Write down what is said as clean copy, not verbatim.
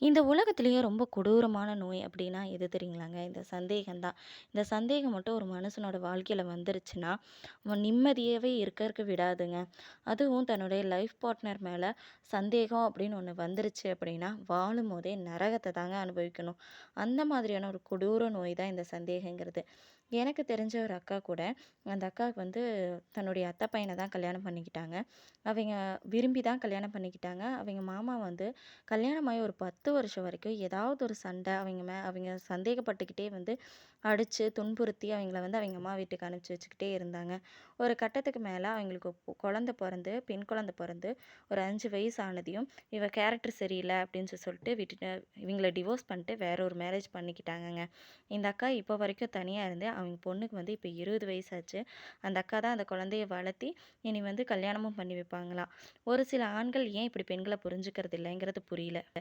இந்த உலகத்திலேயே ரொம்ப கொடூரமான நோய் அப்படின்னா எது தெரியுங்களாங்க? இந்த சந்தேகம் தான். இந்த சந்தேகம் மட்டும் ஒரு மனுஷனோட வாழ்க்கையில வந்துருச்சுன்னா, அவன் நிம்மதியாவே இருக்கறக்கு விடாதுங்க. அதுவும் தன்னுடைய லைஃப் பார்ட்னர் மேல சந்தேகம் அப்படின்னு ஒண்ணு வந்துருச்சு அப்படின்னா, வாழும்போதே நரகத்த தாங்க அனுபவிக்கணும். அந்த மாதிரியான ஒரு கொடூர நோய் தான் இந்த சந்தேகங்கிறது. எனக்கு தெரிஞ்ச ஒரு அக்கா கூட, அந்த அக்காவுக்கு வந்து தன்னுடைய அத்தை பையன தான் கல்யாணம் பண்ணிக்கிட்டாங்க. அவைங்க விரும்பி தான் கல்யாணம் பண்ணிக்கிட்டாங்க. அவைங்க மாமா வந்து கல்யாணமாகி ஒரு 10 வருஷம் வரைக்கும் ஏதாவது ஒரு சண்டை அவங்க சந்தேகப்பட்டுக்கிட்டே வந்து அடித்து துன்புறுத்தி அவங்கள வந்து அவங்க அம்மா வீட்டுக்கு அனுப்பிச்சி வச்சுக்கிட்டே இருந்தாங்க. ஒரு கட்டத்துக்கு மேலே அவங்களுக்கு குழந்தை பிறந்து பெண் குழந்தை பிறந்து ஒரு 5 வயசு ஆனதையும் இவ கேரக்டர் சரியில்லை அப்படின்னு சொல்லிட்டு விட்டுட்டு இவங்கள டிவோர்ஸ் பண்ணிட்டு வேற ஒரு மேரேஜ் பண்ணிக்கிட்டாங்கங்க. இந்த அக்கா இப்போ வரைக்கும் தனியாக இருந்து அவங்க பொண்ணுக்கு வந்து இப்போ 20 வயசாச்சு. அந்த அக்கா தான் அந்த குழந்தைய வளர்த்தி இனி வந்து கல்யாணமும் பண்ணி வைப்பாங்களாம். ஒரு சில ஆண்கள் ஏன் இப்படி பெண்கள புரிஞ்சுக்கிறது இல்லைங்கிறது புரியல.